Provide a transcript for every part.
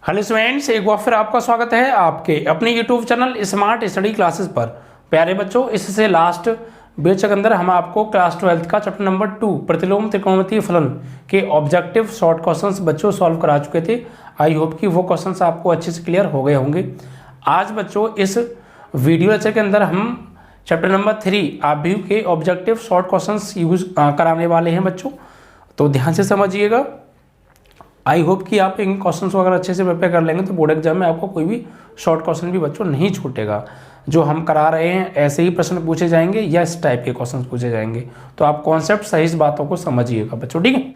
Hello students, एक बार फिर आपका स्वागत है आपके अपने YouTube channel smart study classes पर। प्यारे बच्चों, इससे लास्ट बैच के अंदर हम आपको क्लास 12 का चैप्टर नंबर 2 प्रतिलोम त्रिकोणमितीय फलन के ऑब्जेक्टिव शॉर्ट क्वेश्चंस बच्चों सॉल्व करा चुके थे। आई होप कि वो क्वेश्चंस आपको अच्छे से क्लियर हो गए होंगे। आज बच्चों इस वीडियो लेक्चर के अंदर हम चैप्टर नंबर 3 आव्यूह के ऑब्जेक्टिव शॉर्ट क्वेश्चंस यूज कराने वाले हैं बच्चों, तो ध्यान से समझिएगा। आई होप कि आप इन क्वेश्चंस को अगर अच्छे से प्रिपेयर कर लेंगे तो बोर्ड एग्जाम में आपको कोई भी शॉर्ट क्वेश्चन भी बच्चों नहीं छूटेगा। जो हम करा रहे हैं ऐसे ही प्रश्न पूछे जाएंगे या इस टाइप के क्वेश्चन पूछे जाएंगे, तो आप कॉन्सेप्ट सही इस बातों को समझिएगा बच्चों, ठीक है।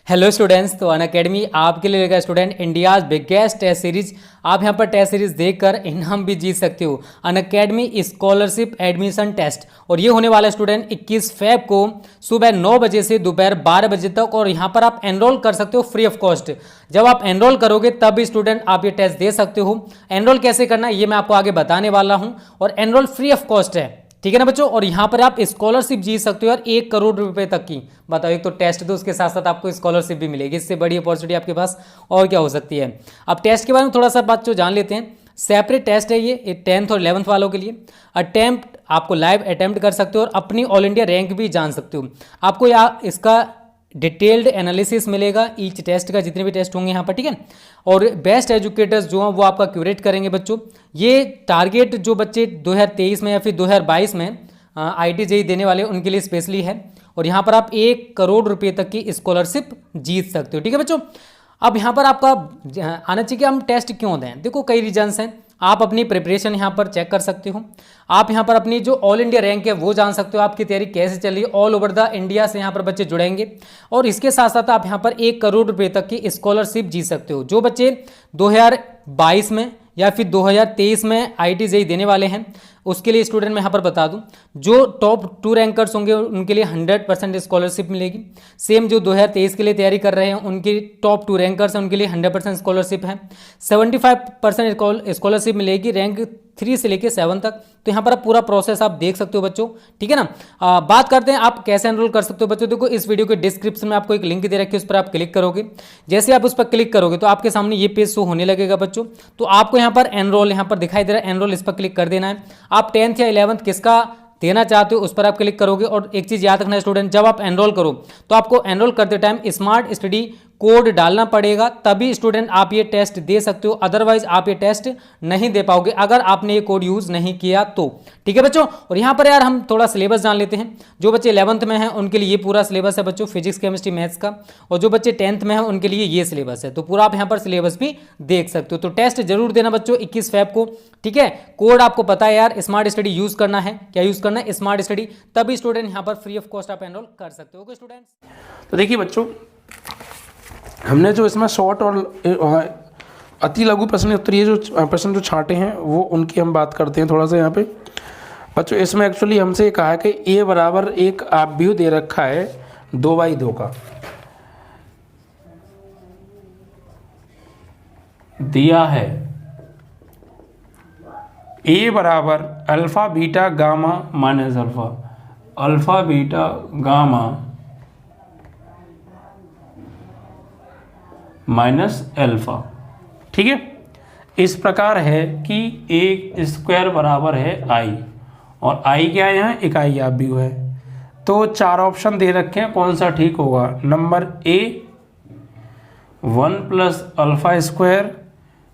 हेलो स्टूडेंट्स, तो अनअकैडमी आपके लिए लेकर student India's biggest test series. आप यहां पर टेस्ट सीरीज देखकर इनाम भी जीत सकते हो, अनअकैडमी स्कॉलरशिप एडमिशन टेस्ट। और ये होने वाला है स्टूडेंट 21 फेब को सुबह 9 बजे से दोपहर 12 बजे तक, और यहां पर आप एनरोल कर सकते हो फ्री ऑफ कॉस्ट। जब आप एनरोल करोगे तब भी स्टूडेंट आप ये टेस्ट दे सकते हो। एनरोल कैसे करना है ये मैं आपको आगे बताने वाला हूं, और एनरोल फ्री ऑफ कॉस्ट है, ठीक है ना बच्चों। और यहाँ पर आप स्कॉलरशिप जीत सकते हो यार 1 करोड़ रुपए तक की। बताओ, एक तो टेस्ट दो, उसके साथ साथ आपको स्कॉलरशिप भी मिलेगी। इससे बड़ी अपॉर्चुनिटी आपके पास और क्या हो सकती है। अब टेस्ट के बारे में थोड़ा सा बात जो जान लेते हैं। सेपरेट टेस्ट है ये 10th और 11th वालों के लिए। अटेम्प्ट आपको लाइव अटेम्प्ट कर सकते हो और अपनी ऑल इंडिया रैंक भी जान सकते हो। आपको यहाँ इसका डिटेल्ड एनालिसिस मिलेगा ईच टेस्ट का, जितने भी टेस्ट होंगे यहाँ पर, ठीक है। और बेस्ट एजुकेटर्स जो हैं वो आपका क्यूरेट करेंगे बच्चों। ये टारगेट जो बच्चे 2023 में या फिर 2022 में IIT JEE देने वाले उनके लिए स्पेशली है। और यहाँ पर आप 1 करोड़ रुपये तक की स्कॉलरशिप जीत सकते हो, ठीक है बच्चों। अब यहाँ पर आपका आना चाहिए कि हम टेस्ट क्यों दें। देखो, कई रीजन्स हैं। आप अपनी प्रिपरेशन यहाँ पर चेक कर सकते हो। आप यहाँ पर अपनी जो ऑल इंडिया रैंक है वो जान सकते हो, आपकी तैयारी कैसे चल रही है। ऑल ओवर द इंडिया से यहाँ पर बच्चे जुड़ेंगे, और इसके साथ साथ आप यहाँ पर 1 करोड़ रुपए तक की स्कॉलरशिप जीत सकते हो। जो बच्चे 2022 में या फिर 2023 में IIT JEE देने वाले हैं उसके लिए स्टूडेंट मैं यहाँ पर बता दूं, जो टॉप 2 रैंकर्स होंगे उनके लिए 100% स्कॉलरशिप मिलेगी। सेम जो 2023 के लिए तैयारी कर रहे हैं उनकी टॉप 2 रैंकर्स हैं, उनके लिए 100% स्कॉलरशिप है। 75% स्कॉलरशिप मिलेगी रैंक 3 से लेकर 7 तक। तो यहाँ पर आप पूरा प्रोसेस आप देख सकते हो बच्चों, ठीक है ना। बात करते हैं आप कैसे एनरोल कर सकते हो बच्चों। देखो, इस वीडियो के डिस्क्रिप्शन में आपको एक लिंक दे रखी है, उस पर आप क्लिक करोगे। जैसे आप उस पर क्लिक करोगे तो आपके सामने ये पेज शो होने लगेगा बच्चों। तो आपको यहाँ पर एनरोल यहाँ पर दिखाई दे रहा है, एनरोल, इस पर क्लिक कर देना है। आप 10th या 11th किसका देना चाहते हो उस पर आप क्लिक करोगे। और एक चीज याद रखना है स्टूडेंट, जब आप एनरोल करो तो आपको एनरोल करते टाइम स्मार्ट स्टडी कोड डालना पड़ेगा, तभी स्टूडेंट आप ये टेस्ट दे सकते हो। अदरवाइज आप ये टेस्ट नहीं दे पाओगे अगर आपने ये कोड यूज नहीं किया तो, ठीक है बच्चों। और यहाँ पर यार हम थोड़ा सिलेबस जान लेते हैं। जो बच्चे 11th में हैं उनके लिए ये पूरा सिलेबस है बच्चों, फिजिक्स केमिस्ट्री मैथ्स का। और जो बच्चे 10th में हैं उनके लिए ये सिलेबस है। तो पूरा आप यहाँ पर सिलेबस भी देख सकते हो। तो टेस्ट जरूर देना बच्चों 21 फेब को, ठीक है। कोड आपको पता है यार, स्मार्ट स्टडी यूज करना है। क्या यूज करना है? Smart study. तभी स्टूडेंट यहाँ पर फ्री ऑफ कॉस्ट आप एनरोल कर सकते हो स्टूडेंट्स। तो देखिए बच्चों, हमने जो इसमें शॉर्ट और अति लघु प्रश्न उत्तरीय जो प्रश्न जो छांटे हैं वो उनकी हम बात करते हैं थोड़ा सा यहाँ पे बच्चों। इसमें एक्चुअली हमसे कहा है कि A बराबर एक आव्यूह दे रखा है 2/2 का, दिया है A बराबर alpha beta gamma minus alpha, alpha beta gamma minus alpha, ठीक है। इस प्रकार है कि A स्क्वायर बराबर है I, और I क्या है? यहाँ इकाई आव्यूह है। तो 4 ऑप्शन दे रखे हैं, कौन सा ठीक होगा? Number A 1 plus alpha square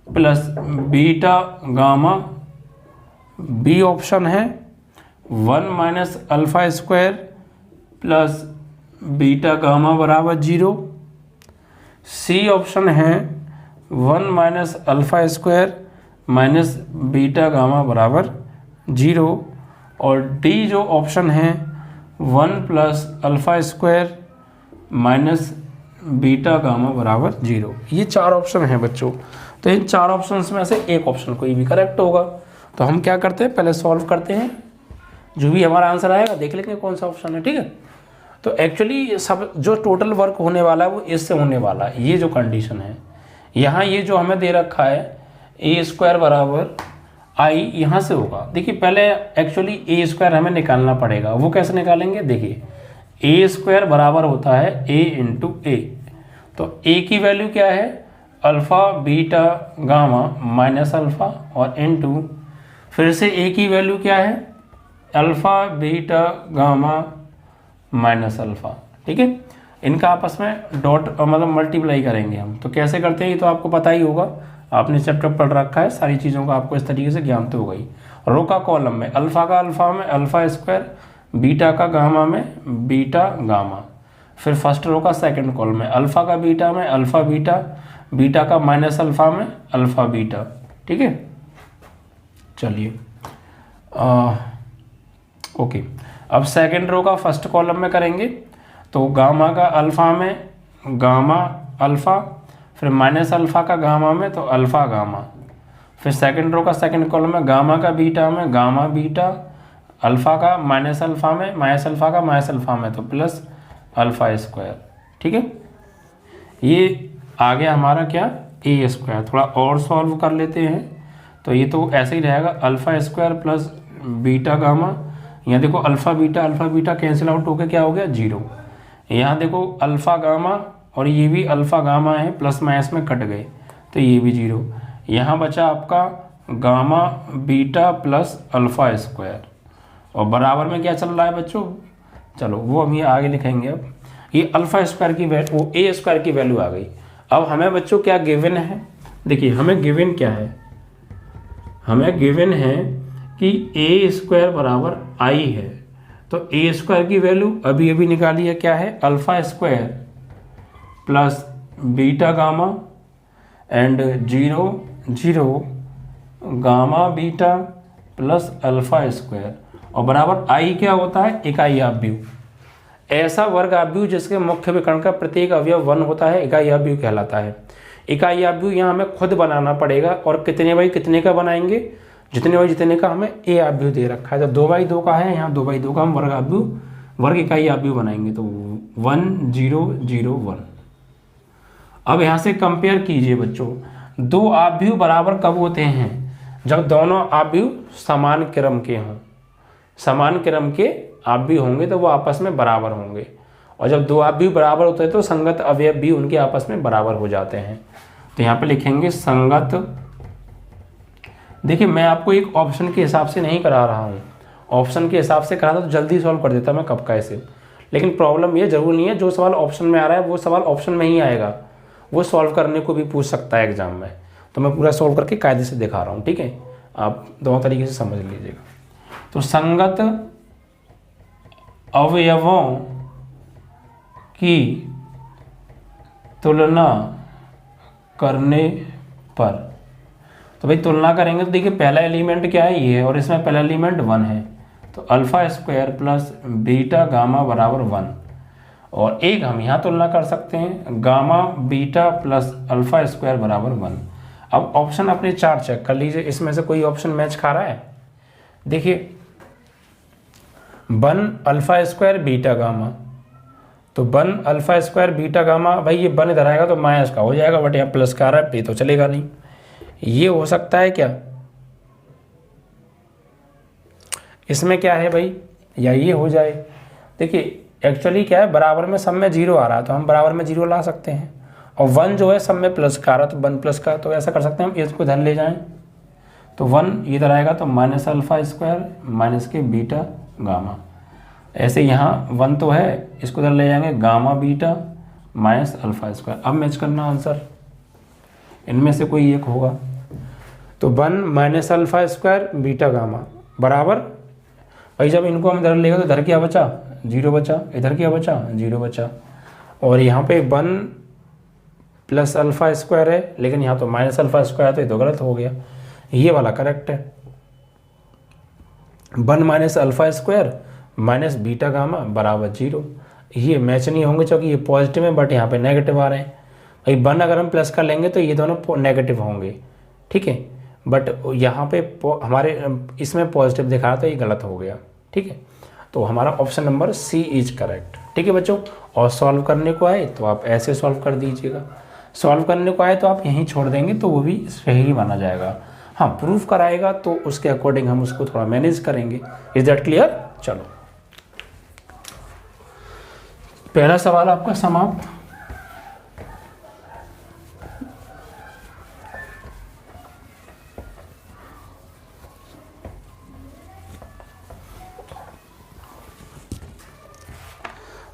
plus beta gamma, B option है 1 minus alpha square plus beta gamma बराबर 0, C ऑप्शन है 1 minus alpha square minus beta gamma बराबर 0, और D जो ऑप्शन है 1 plus alpha square minus beta gamma बराबर 0। ये 4 option हैं बच्चों। तो इन 4 ऑप्शन में से एक ऑप्शन कोई भी करेक्ट होगा। तो हम क्या करते हैं, पहले सॉल्व करते हैं, जो भी हमारा आंसर आएगा देख लेंगे कौन सा ऑप्शन है, ठीक है। तो एक्चुअली सब जो टोटल वर्क होने वाला है वो इससे होने वाला है। ये जो कंडीशन है यहाँ, ये जो हमें दे रखा है A स्क्वायर बराबर I, यहाँ से होगा। देखिए, पहले एक्चुअली A स्क्वायर हमें निकालना पड़ेगा। वो कैसे निकालेंगे? देखिए, A स्क्वायर बराबर होता है A इंटू A। तो A की वैल्यू क्या है? Alpha beta gamma minus alpha और इनटू फिर से ए की वैल्यू क्या है, alpha beta gamma minus alpha. ठीक है, इनका आपस में डॉट मतलब मल्टीप्लाई करेंगे हम। तो कैसे करते हैं ये तो आपको पता ही होगा, आपने चैप्टर पढ़ रखा है, सारी चीज़ों का आपको इस तरीके से ज्ञान तो हो गई। रो का कॉलम में अल्फ़ा का अल्फ़ा में अल्फ़ा स्क्वायर, बीटा का गामा में बीटा गामा, फिर फर्स्ट रो का सेकंड कॉलम में अल्फ़ा का बीटा में अल्फ़ा बीटा, बीटा का माइनस अल्फ़ा में अल्फ़ा बीटा। ठीक है, चलिए ओके। अब सेकंड रो का फर्स्ट कॉलम में करेंगे तो गामा का अल्फ़ा में गामा अल्फ़ा, फिर माइनस अल्फ़ा का गामा में तो अल्फ़ा गामा, फिर सेकंड रो का सेकंड कॉलम में गामा का बीटा में गामा बीटा, अल्फ़ा का माइनस अल्फ़ा में माइनस अल्फ़ा का माइनस अल्फ़ा में तो प्लस अल्फ़ा स्क्वायर। ठीक है, ये आ गया हमारा क्या, ए स्क्वायर। थोड़ा और सॉल्व कर लेते हैं तो ये तो ऐसे ही रहेगा, alpha square plus beta gamma. यहाँ देखो अल्फ़ा बीटा कैंसिल आउट होकर क्या हो गया, 0। यहाँ देखो अल्फ़ा गामा और ये भी अल्फ़ा गामा है, प्लस माइनस में कट गए तो ये भी 0। यहाँ बचा आपका gamma beta plus alpha square और बराबर में क्या चल रहा है बच्चों, चलो वो हम ये आगे लिखेंगे। अब ये अल्फ़ा स्क्वायर की वैल्यू, वो ए स्क्वायर की वैल्यू आ गई। अब हमें बच्चों क्या गिवन है, देखिए हमें गिवन क्या है, हमें गिवन है कि ए स्क्वायर बराबर आई है। तो ए स्क्वायर की वैल्यू अभी अभी निकाली है, क्या है, alpha square plus beta gamma and 0 gamma beta plus alpha square और बराबर आई क्या होता है, इकाई आव्यूह। ऐसा वर्ग आव्यूह जिसके मुख्य विकर्ण का प्रत्येक अवयव 1 होता है इकाई आव्यूह कहलाता है। इकाई आव्यूह यहाँ हमें खुद बनाना पड़ेगा और कितने बाई कितने का बनाएंगे, जितने बाई जितने का हमें ए आव्यूह दे रखा है। तो 2/2 का है, यहाँ 2/2 का हम वर्ग आव्यूह वर्ग इकाई आव्यूह बनाएंगे तो 1 0 0 1। अब यहाँ से कंपेयर कीजिए बच्चों, दो आव्यूह बराबर कब होते हैं, जब दोनों आव्यूह समान क्रम के हों। समान क्रम के आव्यूह होंगे तो वो आपस में बराबर होंगे, और जब दो आव्यूह बराबर होते हैं तो संगत अवयव भी उनके आपस में बराबर हो जाते हैं। तो यहाँ पे लिखेंगे संगत। देखिए मैं आपको एक ऑप्शन के हिसाब से नहीं करा रहा हूँ, ऑप्शन के हिसाब से करा था तो जल्दी सॉल्व कर देता मैं कब का ऐसे, लेकिन प्रॉब्लम ये जरूर नहीं है जो सवाल ऑप्शन में आ रहा है वो सवाल ऑप्शन में ही आएगा, वो सॉल्व करने को भी पूछ सकता है एग्जाम में। तो मैं पूरा सॉल्व करके कायदे से दिखा रहा हूँ, ठीक है, आप दोनों तरीके से समझ लीजिएगा। तो संगत अवयवों की तुलना करने पर, तो भाई तुलना करेंगे तो देखिए पहला एलिमेंट क्या है, ये है, और इसमें पहला एलिमेंट 1 है तो alpha square plus beta gamma बराबर 1। और एक हम यहाँ तुलना कर सकते हैं, gamma beta plus alpha square बराबर 1। अब ऑप्शन अपने 4 चेक कर लीजिए, इसमें से कोई ऑप्शन मैच खा रहा है। देखिए 1 अल्फ़ा स्क्वायर बीटा गामा, तो 1 अल्फ़ा स्क्वायर बीटा गामा, भाई ये 1 इधर आएगा तो माइनस का हो जाएगा, बट यहाँ प्लस का आ रहा है, ये तो चलेगा नहीं। ये हो सकता है क्या, इसमें क्या है भाई, या ये हो जाए। देखिए एक्चुअली क्या है, बराबर में सब में 0 आ रहा है तो हम बराबर में 0 ला सकते हैं, और 1 जो है सब में प्लस का आ रहा है तो 1 प्लस का, तो ऐसा कर सकते हैं हम इसको इधर ले जाएं तो 1 इधर आएगा तो माइनस अल्फ़ा स्क्वायर माइनस के बीटा गामा। ऐसे यहाँ 1 तो है, इसको इधर ले जाएंगे gamma beta minus alpha square. अब मैच करना आंसर, इनमें से कोई एक होगा। तो 1 minus alpha square beta gamma बराबर, भाई जब इनको हम इधर लेगा तो इधर क्या बचा, 0 बचा, इधर क्या बचा, 0 बचा, और यहाँ पे 1 प्लस अल्फ़ा स्क्वायर है, लेकिन यहाँ तो माइनस अल्फ़ा स्क्वायर है तो ये तो गलत हो गया, ये वाला करेक्ट है। 1 minus alpha square minus beta gamma बराबर 0, ये मैच नहीं होंगे क्योंकि ये पॉजिटिव है बट यहाँ पे नेगेटिव आ रहे हैं। भाई 1 अगर हम प्लस का लेंगे तो ये दोनों नेगेटिव होंगे, ठीक है, बट यहाँ पे हमारे इसमें पॉजिटिव दिखा रहा तो ये गलत हो गया, ठीक है। तो हमारा option number C is correct, ठीक है बच्चों। और सॉल्व करने को आए तो आप ऐसे सॉल्व कर दीजिएगा, सॉल्व करने को आए तो आप यहीं छोड़ देंगे तो वो भी सही माना जाएगा। हाँ प्रूफ कराएगा तो उसके अकॉर्डिंग हम उसको थोड़ा मैनेज करेंगे। Is that clear? चलो पहला सवाल आपका समाप्त।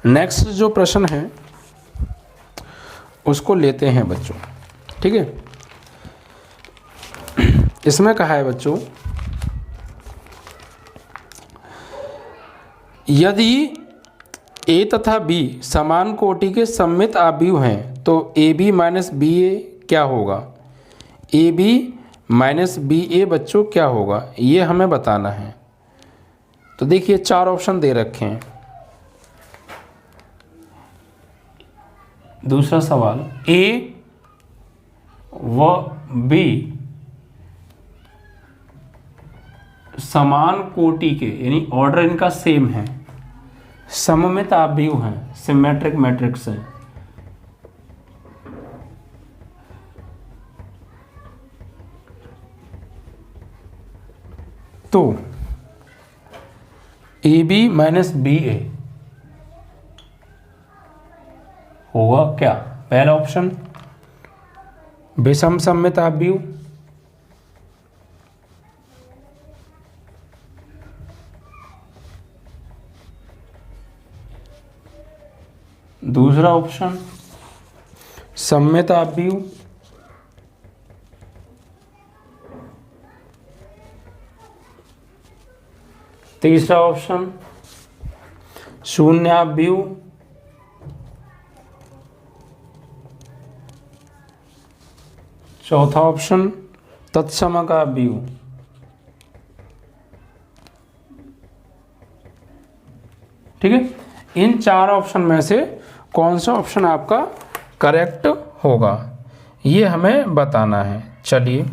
नेक्स्ट जो प्रश्न है उसको लेते हैं बच्चों, ठीक है। इसमें कहा है बच्चों, यदि ए तथा बी समान कोटि के सममित आव्यूह हैं तो A B minus B A क्या होगा। ए बी माइनस बी ए बच्चों क्या होगा, ये हमें बताना है। तो देखिए 4 ऑप्शन दे रखे हैं। दूसरा सवाल, ए व बी समान कोटि के यानी ऑर्डर इनका सेम है, सममित आव्यूह हैं, सिमेट्रिक मैट्रिक्स है। तो ए बी माइनस बी ए होगा क्या। पहला ऑप्शन विषम सममित आव्यूह, दूसरा ऑप्शन सममित आव्यूह, तीसरा ऑप्शन शून्य आव्यूह, चौथा ऑप्शन तत्सम का आव्यूह। ठीक है, इन 4 ऑप्शन में से कौन सा ऑप्शन आपका करेक्ट होगा ये हमें बताना है। चलिए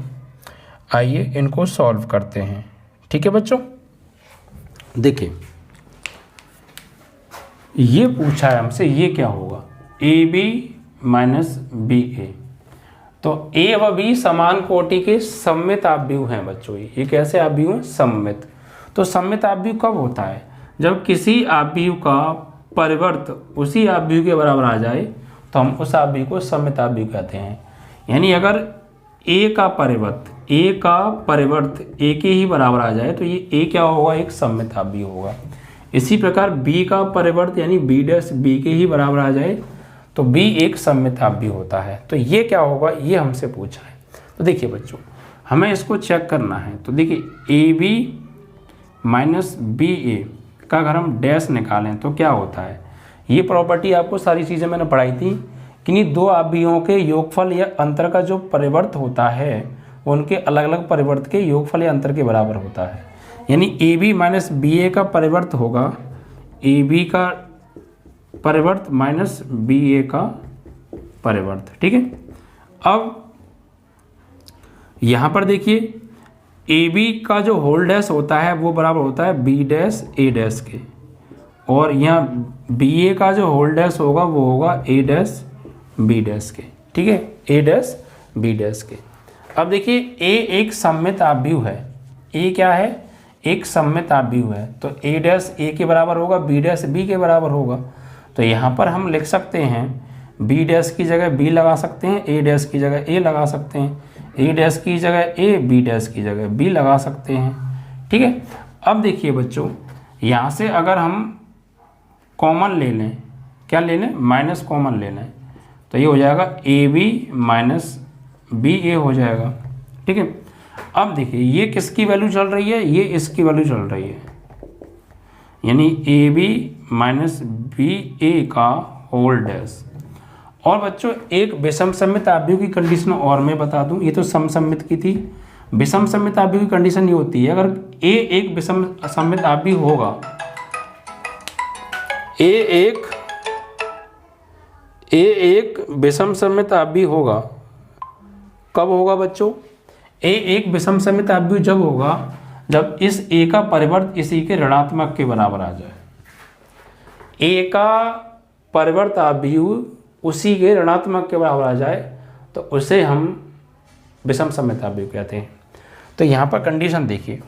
आइए इनको सॉल्व करते हैं। ठीक है बच्चों, देखिए ये पूछा है हमसे, ये क्या होगा, ए बी माइनस बी ए। तो ए व बी समान कोटि के सममित आव्यूह हैं बच्चों। ये कैसे आव्यूह हैं, सममित। तो सममित आव्यूह कब होता है, जब किसी आव्यूह का परिवर्त उसी आव्यूह के बराबर आ जाए तो हम उस आव्यूह को सममित आव्यूह कहते हैं। यानी अगर ए का परिवर्त ए के ही बराबर आ जाए तो ये ए क्या होगा, एक सममित आव्यूह होगा। इसी प्रकार बी का परिवर्त यानी बी डैश बी के ही बराबर आ जाए तो बी एक सममित आव्यूह होता है। तो ये क्या होगा, ये हमसे पूछा है। तो देखिए बच्चों, हमें इसको चेक करना है। तो देखिए ए बी माइनस बी ए का अगर हम डैश निकालें तो क्या होता है। ये प्रॉपर्टी आपको सारी चीज़ें मैंने पढ़ाई थी कि नहीं, 2 आव्यूहों के योगफल या अंतर का जो परिवर्त होता है वो उनके अलग अलग परिवर्त के योगफल या अंतर के बराबर होता है। यानी ए बी माइनस बी ए का परिवर्त होगा ए बी का परिवर्त माइनस बी ए का परिवर्त। ठीक है, अब यहाँ पर देखिए ए बी का जो होल डैश होता है वो बराबर होता है बी डैश ए डैश के, और यहाँ बी ए का जो होल डैश होगा वो होगा ए डैश बी डैश के। ठीक है, ए डैश बी डैश के। अब देखिए ए एक सममित आव्यूह है, ए क्या है, एक सममित आव्यूह है। तो ए डैश ए के बराबर होगा, बी डैश बी के बराबर होगा। तो यहाँ पर हम लिख सकते हैं बी डैश की जगह बी लगा सकते हैं, ए डैश की जगह ए लगा सकते हैं, ए डैश की जगह ए, बी डैश की जगह बी लगा सकते हैं। ठीक है, अब देखिए बच्चों, यहाँ से अगर हम कॉमन ले लें, क्या ले लें, माइनस कॉमन ले लें, तो ये हो जाएगा ए बी माइनस बी ए हो जाएगा। ठीक है, अब देखिए ये किसकी वैल्यू चल रही है, ये इसकी वैल्यू चल रही है, यानी ए बी माइनस बी ए का होल डैश। और बच्चों एक विषम सममित आव्यूह की कंडीशन और मैं बता दूं, ये तो समसम्मित की थी। विषम सममित आव्यूह की कंडीशन ये होती है, अगर ए एक विषम सममित आव्यूह होगा, ए एक विषम सममित आव्यूह होगा, कब होगा बच्चों, ए एक विषम सममित आव्यूह जब होगा जब इस ए का परिवर्त इसी के ऋणात्मक के बराबर आ जाए। ए का परिवर्त आव्यूह उसी के ऋणात्मक के बराबर आ जाए तो उसे हम विषम सममित आव्यूह कहते हैं। तो यहाँ पर कंडीशन देखिए,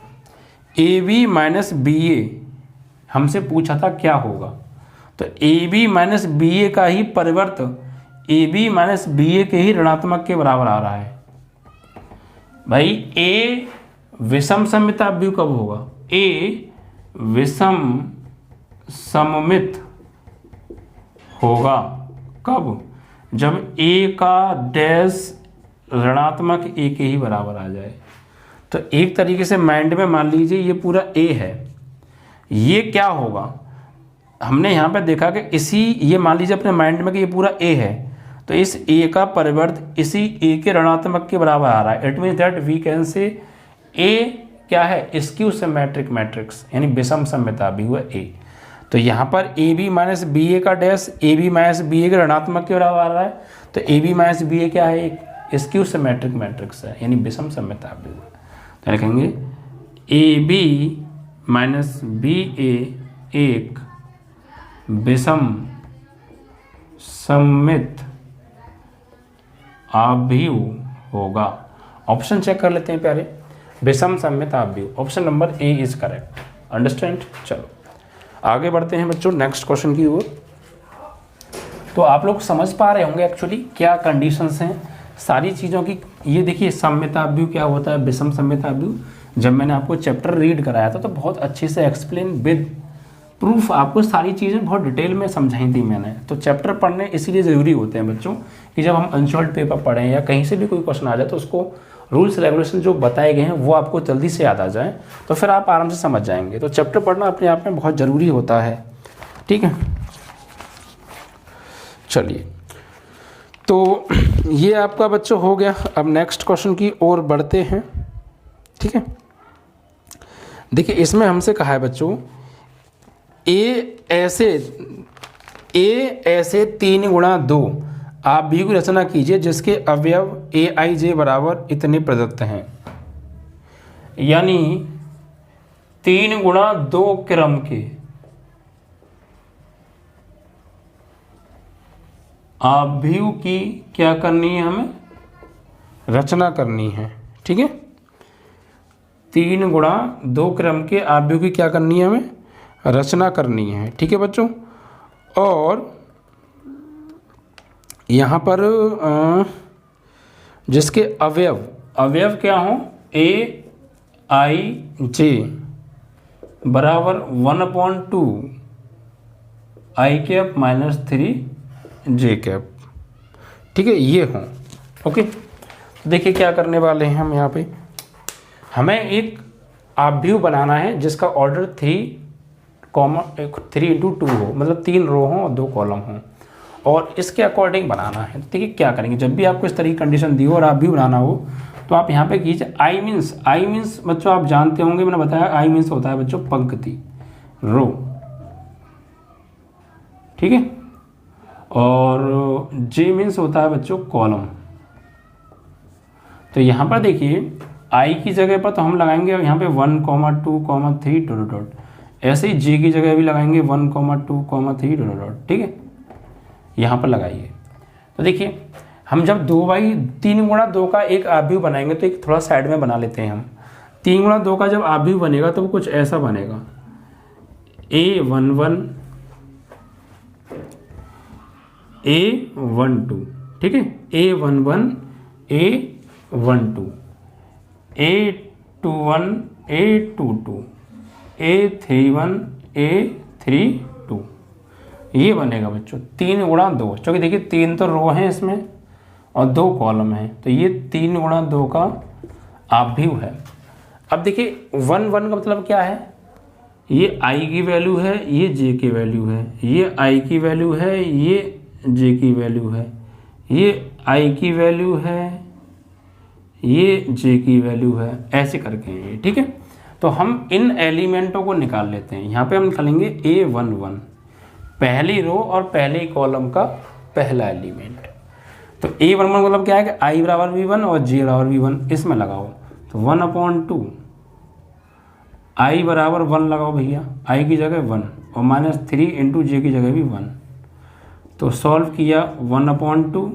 ए बी माइनस बी ए हमसे पूछा था क्या होगा, तो A B minus B A का ही परिवर्त ए बी माइनस बी ए के ही ऋणात्मक के बराबर आ रहा है। भाई ए विषम सममित आव्यूह कब होगा, ए विषम सममित होगा। कब? जब a का डैश ऋणात्मक a के ही बराबर आ जाए। तो एक तरीके से माइंड में मान लीजिए ये पूरा a है, ये क्या होगा, हमने यहाँ पे देखा कि ये मान लीजिए अपने माइंड में कि ये पूरा a है, तो इस a का परिवर्त इसी a के ऋणात्मक के बराबर आ रहा है। It means that we can say a क्या है, स्क्यू सिमेट्रिक मैट्रिक्स, यानी विषम सममिता भी हुआ a। तो यहाँ पर A B minus B A का dash A B minus B A के ऋणात्मक के बराबर आ रहा है। तो A B minus B A क्या है, एक स्क्यू सिमेट्रिक मैट्रिक्स है, यानी विषम सममिता भी हुआ। तो लिखेंगे ए बी माइनस बी ए एक विषम सममित आव्यूह होगा। ऑप्शन चेक कर लेते हैं प्यारे, विषम सममित आव्यूह, option number A is correct. Understand. चलो आगे बढ़ते हैं बच्चों नेक्स्ट क्वेश्चन की ओर। तो आप लोग समझ पा रहे होंगे एक्चुअली क्या कंडीशंस हैं सारी चीज़ों की। ये देखिए सममित आव्यूह क्या होता है, विषम सममित आव्यूह। जब मैंने आपको चैप्टर रीड कराया था तो बहुत अच्छे से एक्सप्लेन विद प्रूफ आपको सारी चीज़ें बहुत डिटेल में समझाई थी मैंने। तो चैप्टर पढ़ने इसीलिए ज़रूरी होते हैं बच्चों कि जब हम अनसॉल्व्ड पेपर पढ़ें या कहीं से भी कोई क्वेश्चन आ जाए तो उसको रूल्स रेगुलेशन जो बताए गए हैं वो आपको जल्दी से याद आ जाए, तो फिर आप आराम से समझ जाएंगे। तो चैप्टर पढ़ना अपने आप में बहुत ज़रूरी होता है, ठीक है। चलिए तो ये आपका बच्चों हो गया। अब नेक्स्ट क्वेश्चन की ओर बढ़ते हैं, ठीक है। देखिए इसमें हमसे कहा है बच्चों ए ऐसे 3 गुणा 2 आव्यूह की रचना कीजिए जिसके अवयव ए आई जे बराबर इतने प्रदत्त हैं। यानी 3 गुणा 2 क्रम के आव्यूह की क्या करनी है, हमें रचना करनी है, ठीक है। 3 गुणा 2 क्रम के आव्यूह की क्या करनी है, हमें रचना करनी है, ठीक है बच्चों। और यहाँ पर जिसके अवयव क्या हो, ए आई जे बराबर 1/2 आई कैप माइनस 3 जे कैप, ठीक है, ये हो। ओके देखिए क्या करने वाले हैं हम यहाँ पे, हमें एक आव्यूह बनाना है जिसका ऑर्डर 3/2 हो, मतलब 3 रो हों और 2 कॉलम हों, और इसके अकॉर्डिंग बनाना है। ठीक है, क्या करेंगे, जब भी आपको इस तरह की कंडीशन दी हो और आव्यूह बनाना हो तो आप यहाँ पे कीजिए आई मीन्स बच्चों आप जानते होंगे, मैंने बताया आई मीन्स होता है बच्चों पंक्ति, रो, ठीक है, और जे मीन्स होता है बच्चों कॉलम। तो यहाँ पर देखिए आई की जगह पर तो हम लगाएंगे यहाँ पे 1, 2, 3 ... ऐसे ही जे की जगह भी लगाएंगे 1, 2, 3 ... ठीक है, यहाँ पर लगाइए। तो देखिए हम जब 3 गुणा 2 का एक आव्यूह बनाएंगे तो एक थोड़ा साइड में बना लेते हैं हम। 3 गुणा 2 का जब आव्यूह बनेगा तो वो कुछ ऐसा बनेगा, A11 A12, ठीक है, A11 A12 A21 A22 A31 A32, ये बनेगा बच्चों 3 गुणा 2, क्योंकि देखिए 3 तो रो हैं इसमें और 2 कॉलम हैं, तो ये 3 गुणा 2 का आव्यूह है। अब देखिए 1 का मतलब क्या है, ये आई की वैल्यू है, ये जे की वैल्यू है, ये आई की वैल्यू है, ये जे की वैल्यू है, ये आई की वैल्यू है, ये जे की वैल्यू है, ऐसे करके ये, ठीक है। तो हम इन एलिमेंटों को निकाल लेते हैं। यहाँ पे हम निकालेंगे A11, पहली रो और पहले कॉलम का पहला एलिमेंट। तो A11 मतलब क्या है कि I बराबर V1 और J बराबर V1, इसमें लगाओ तो 1/2 I बराबर 1 लगाओ भैया, I की जगह 1 और -3 × J की जगह भी 1। तो सॉल्व किया 1/2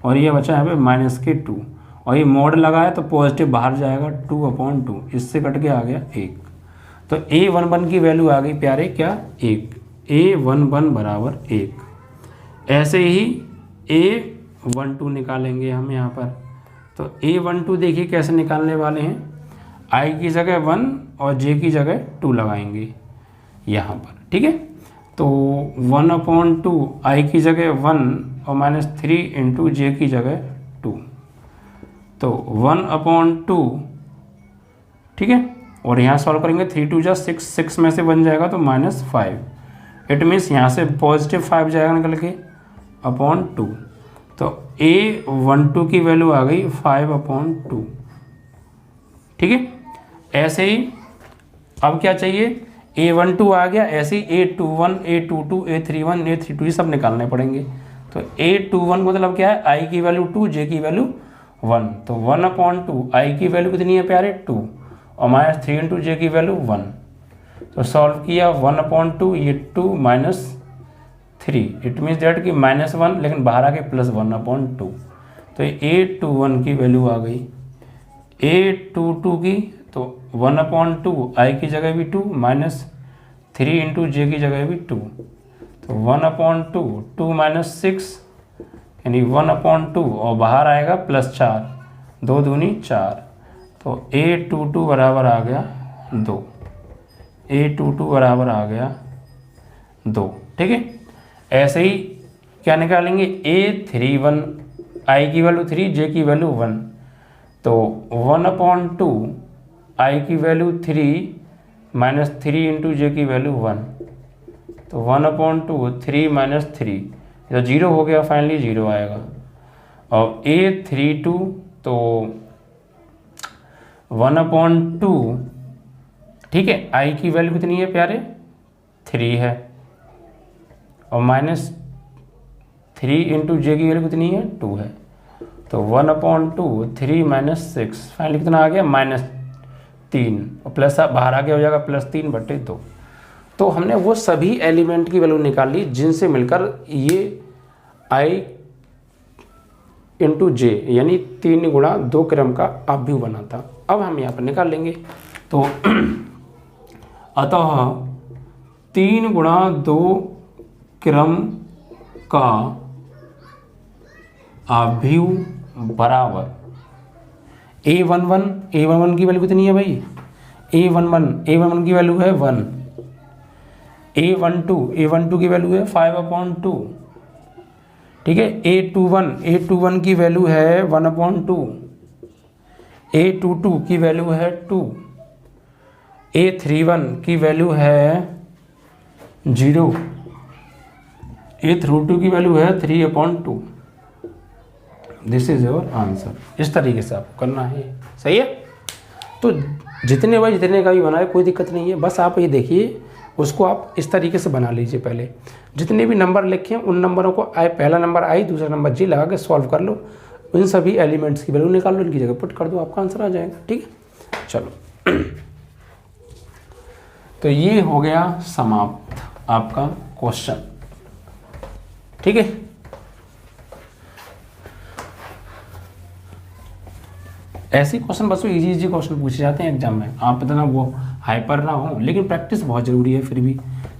और ये बचा यहाँ पे -2, और ये मॉड लगाया तो पॉजिटिव बाहर जाएगा 2/2, इससे कट के आ गया 1। तो A11 की वैल्यू आ गई प्यारे क्या, 1, A11 बराबर 1। ऐसे ही A12 निकालेंगे हम यहाँ पर। तो A12 देखिए कैसे निकालने वाले हैं, I की जगह 1 और J की जगह 2 लगाएंगे यहाँ पर, ठीक है। तो 1/2 आई की जगह 1 और -3 इंटू जे की जगह 2, तो 1/2, ठीक है। और यहाँ सॉल्व करेंगे 3 2 जा 6, 6 में से बन जाएगा तो -5। इट मीन्स यहाँ से +5 जाएगा निकल के /2। तो A12 की वैल्यू आ गई 5/2, ठीक है। ऐसे ही अब क्या चाहिए, A12 आ गया, ऐसे ही A21, A22, A31, A32 ये सब निकालने पड़ेंगे। तो A21 मतलब क्या है, I की वैल्यू 2, J की वैल्यू 1, तो 1/2 I की वैल्यू कितनी है प्यारे 2 और -3 इंटू J की वैल्यू 1। तो सॉल्व किया 1/2, ये 2 -3, इट मीन्स दैट कि -1 लेकिन बाहर आके +1/2। तो A21 की वैल्यू आ गई, A22 की तो 1/2 I की जगह भी 2, -3 इंटू J की जगह भी 2, तो 1/2, 2 -6 यानी 1/2 और बाहर आएगा +4, 2 दूनी 4, तो A22 बराबर आ गया 2, A22 बराबर आ गया 2, ठीक है। ऐसे ही क्या निकालेंगे, A31 I की वैल्यू 3, J की वैल्यू 1, तो 1/2 I की वैल्यू 3 -3 इंटू J की वैल्यू 1, तो 1/2 3 -3 तो 0 हो गया, फाइनली 0 आएगा। और A32 तो 1/2, ठीक है, I की वैल्यू कितनी है प्यारे 3 है और -3 इंटू J की वैल्यू कितनी है 2 है, तो 1/2 3 -6 फाइनली कितना आ गया -3 और प्लस बाहर आगे हो जाएगा +3/2। तो हमने वो सभी एलिमेंट की वैल्यू निकाल ली जिनसे मिलकर ये I इंटू J यानी 3 गुणा 2 क्रम का अवयव बना था। अब हम यहाँ पर निकाल लेंगे, तो अतः 3 गुणा 2 क्रम का अवयव बराबर A11 की वैल्यू कितनी है भाई, A11 की वैल्यू है 1, A12 की वैल्यू है 5/2, ठीक है। A21 की वैल्यू है 1/2, A22 की वैल्यू है 2, A31 की वैल्यू है 0, A32 की वैल्यू है 3/2। This is your answer. इस तरीके से आपको करना है, सही है। तो जितने का भी बनाए कोई दिक्कत नहीं है, बस आप ये देखिए उसको आप इस तरीके से बना लीजिए। पहले जितने भी नंबर लिखे हैं उन नंबरों को पहला नंबर I दूसरा नंबर J लगा के सॉल्व कर लो, इन सभी एलिमेंट्स की वैल्यू निकाल लो, इनकी जगह पुट कर दो, आपका आंसर आ जाएगा, ठीक है। चलो तो ये हो गया समाप्त आपका क्वेश्चन, ठीक है। ऐसे क्वेश्चन बच्चों इजी क्वेश्चन पूछे जाते हैं एग्जाम में, आप इतना वो हाइपर ना हो, लेकिन प्रैक्टिस बहुत ज़रूरी है फिर भी,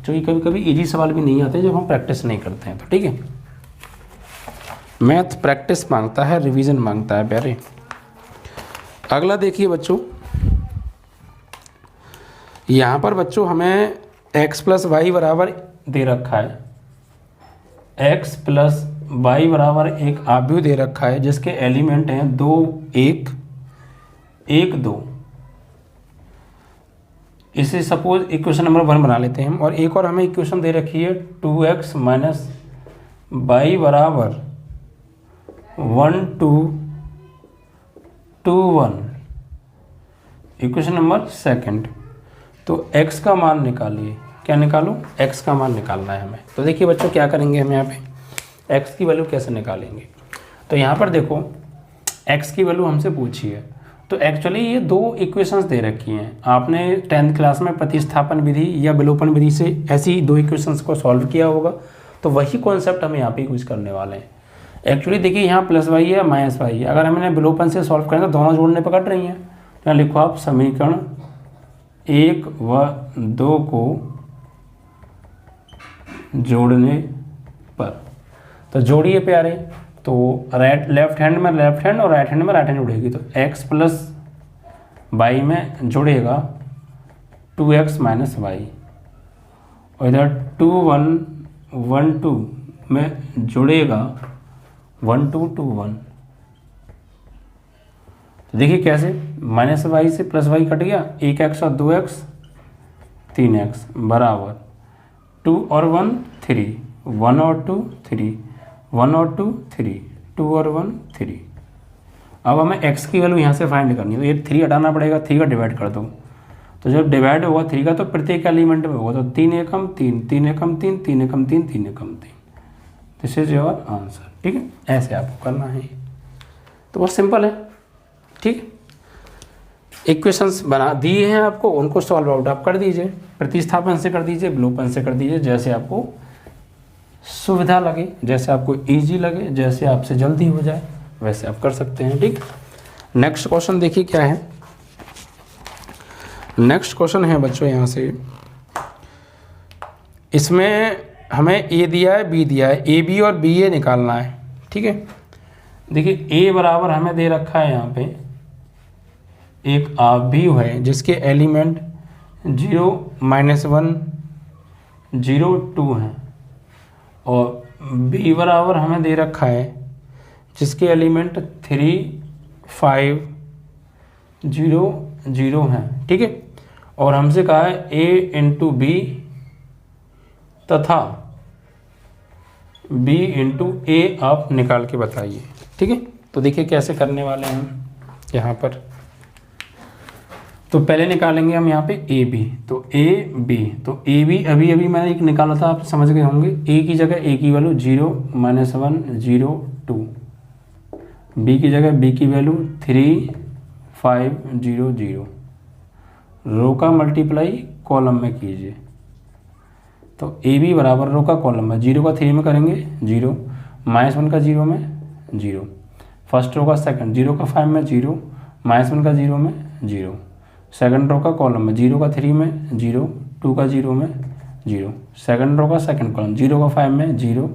क्योंकि कभी कभी इजी सवाल भी नहीं आते जब हम प्रैक्टिस नहीं करते हैं, तो ठीक है। मैथ प्रैक्टिस मांगता है, रिवीजन मांगता है प्यारे। अगला देखिए बच्चों, यहाँ पर बच्चों हमें x + y बराबर दे रखा है, x + y बराबर एक अवयव दे रखा है जिसके एलिमेंट हैं 2 1 1 2। इसे सपोज इक्वेशन नंबर 1 बना लेते हैं हम, और एक और हमें इक्वेशन दे रखी है 2x - y बराबर 1 2 2 1, इक्वेशन नंबर 2। तो x का मान निकालिए, क्या निकालो, x का मान निकालना है हमें। तो देखिए बच्चों क्या करेंगे हम यहाँ पे x की वैल्यू कैसे निकालेंगे। तो यहाँ पर देखो x की वैल्यू हमसे पूछी है, तो एक्चुअली ये 2 इक्वेशंस दे रखी हैं। आपने 10th क्लास में प्रतिस्थापन विधि या विलोपन विधि से ऐसी 2 इक्वेशंस को सॉल्व किया होगा, तो वही कॉन्सेप्ट हम यहाँ पे यूज करने वाले हैं। एक्चुअली देखिए यहाँ +y है -y है, अगर हमने विलोपन से सॉल्व करें तो दोनों जोड़ने पर कट रही हैं। तो लिखो आप समीकरण 1 व 2 को जोड़ने पर, तो जोड़िए प्यारे। तो लेफ्ट हैंड में लेफ्ट हैंड और राइट हैंड में राइट हैंड जुड़ेगी, तो x + y में जुड़ेगा 2x - y और इधर 2 1 1 2 में जुड़ेगा 1 2 2 1। तो देखिए कैसे, माइनस वाई से प्लस वाई कट गया, 1x और 2x 3x बराबर 2 और 1 3, 1 और 2 3, 1 और 2 3, 2 और 1 3। अब हमें x की वैल्यू यहाँ से फाइंड करनी है, तो ये 3 हटाना पड़ेगा, 3 का डिवाइड कर दो। तो जब डिवाइड होगा 3 का तो प्रत्येक एलिमेंट में होगा, तो 3 एकम 3, 3 एकम 3, 3 एकम 3, 3 एकम 3। This is your answer. ठीक है, ऐसे आपको करना है, तो बहुत सिंपल है। ठीक, इक्वेशंस बना दिए हैं आपको, उनको सॉल्व आउट आप कर दीजिए, प्रतिस्थापन से कर दीजिए, विलोपन से कर दीजिए, जैसे आपको सुविधा लगे, जैसे आपको इजी लगे, जैसे आपसे जल्दी हो जाए वैसे आप कर सकते हैं। ठीक, नेक्स्ट क्वेश्चन देखिए क्या है। नेक्स्ट क्वेश्चन है बच्चों यहाँ से, इसमें हमें ए दिया है, बी दिया है, ए बी और बी ए निकालना है। ठीक है, देखिए ए बराबर हमें दे रखा है यहाँ पे एक आव्यूह है जिसके एलिमेंट 0 -1 0 2 हैं, और बी बराबर हमें दे रखा है जिसके एलिमेंट 3 5 0 0 हैं। ठीक है, और हमसे कहा है a इंटू बी तथा b इंटू ए आप निकाल के बताइए। ठीक है, तो देखिए कैसे करने वाले हैं हम यहाँ पर। तो पहले निकालेंगे हम यहाँ पे ए बी, तो ए बी, तो ए बी अभी अभी मैंने एक निकाला था, आप समझ गए होंगे। ए की जगह ए की वैल्यू 0 -1 0 2, बी की जगह बी की वैल्यू 3 5 0 0। रो का मल्टीप्लाई कॉलम में कीजिए, तो ए बी बराबर रो का कॉलम में 0 का 3 में करेंगे 0, -1 का 0 में 0, फर्स्ट रो का सेकंड 0 का 5 में 0, -1 का 0 में 0, सेकंड रो का कॉलम में 0 का 3 में 0, 2 का 0 में 0, सेकंड रो का सेकंड कॉलम 0 का 5 में 0,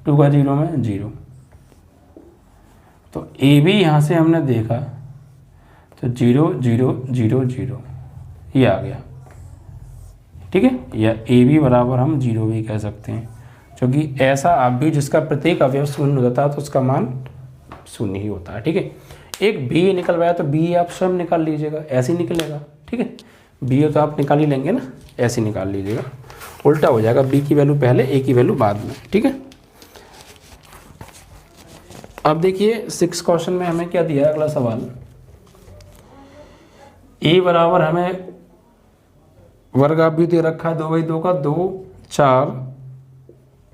2 का 0 में 0। तो ए बी यहाँ से हमने देखा तो 0 0 0 0 ये आ गया। ठीक है, या ए बी बराबर हम 0 भी कह सकते हैं, क्योंकि ऐसा अवयव जिसका प्रत्येक अवयव शून्य होता है तो उसका मान शून्य ही होता है। ठीक है, एक बी निकलवाया तो बी आप स्वयं निकाल लीजिएगा, ऐसे ही निकलेगा। ठीक है, बी तो आप निकाल ही लेंगे ना, ऐसे निकाल लीजिएगा, उल्टा हो जाएगा, बी की वैल्यू पहले ए की वैल्यू बाद में। ठीक है, अब देखिए 6 क्वेश्चन में हमें क्या दिया है, अगला सवाल। ए बराबर हमें वर्गाव्यूह दे रखा है 2/2 का, 2 4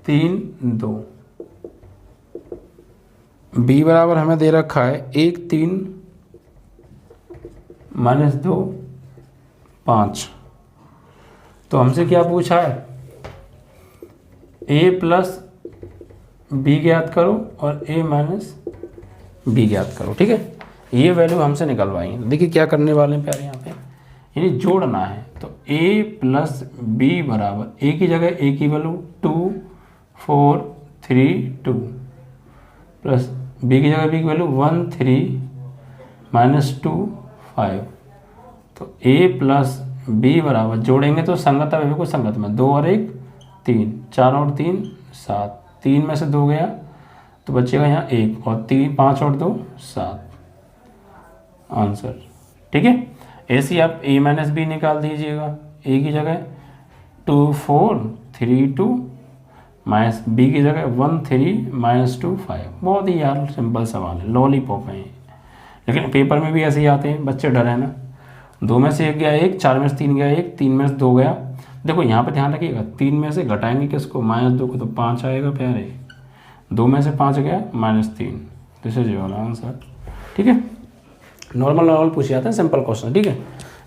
3 2। बी बराबर हमें दे रखा है 1 3 -2 5। तो हमसे क्या पूछा है, a प्लस बी ज्ञात करो और a माइनस बी ज्ञात करो। ठीक है, ये वैल्यू हमसे निकलवाई। देखिए क्या करने वाले हैं प्यारे, यहाँ पे यानी जोड़ना है। तो a प्लस बी बराबर a की जगह a की वैल्यू 2 4 3 2 प्लस b की जगह b की वैल्यू 1 3 -2 5। तो a प्लस b बराबर जोड़ेंगे तो संगत अवयव को संगत में 2 और 1 3, 4 और 3 7, 3 में से 2 गया तो बचेगा यहाँ 1 और 3 5 और 2 7 आंसर। ठीक है, ऐसे ही आप a माइनस बी निकाल दीजिएगा। a की जगह 2 4 3 2 माइनस बी की जगह 1 3 -2 5। बहुत ही यार सिंपल सवाल है, लॉलीपॉप है, लेकिन पेपर में भी ऐसे ही आते हैं, बच्चे डर है ना। 2 में से 1 गया 1, 4 में से 3 गया 1, 3 में से 2 गया। देखो यहाँ पे ध्यान रखिएगा, 3 में से घटाएंगे किसको, -2 को, तो 5 आएगा प्यारे। 2 में से 5 गया -3, दिस इज योर आंसर। ठीक है, नॉर्मल पूछ जाते हैं, सिंपल क्वेश्चन। ठीक है,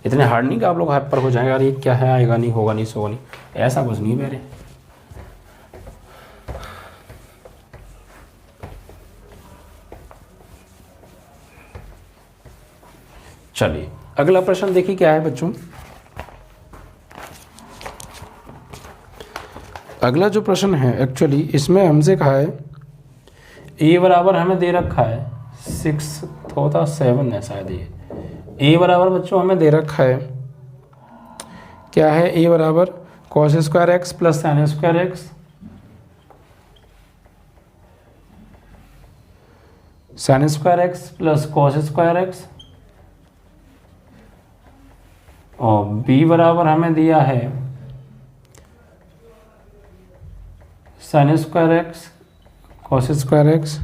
इतने हार्ड नहीं कि आप लोग हाइपर हो जाएगा, अरे क्या है, आएगा नहीं, होगा नहीं, सोगा नहीं, ऐसा कुछ नहीं प्यारे। चलिए अगला प्रश्न देखिए क्या है बच्चों। अगला जो प्रश्न है एक्चुअली इसमें हमसे कहा है a बराबर हमें दे रखा है 6 होता 7 है शायद, ये a बराबर बच्चों हमें दे रखा है क्या है, a बराबर cos square X plus sine square X, sine square X plus cos square x, और b बराबर हमें दिया है sign square X cos square X,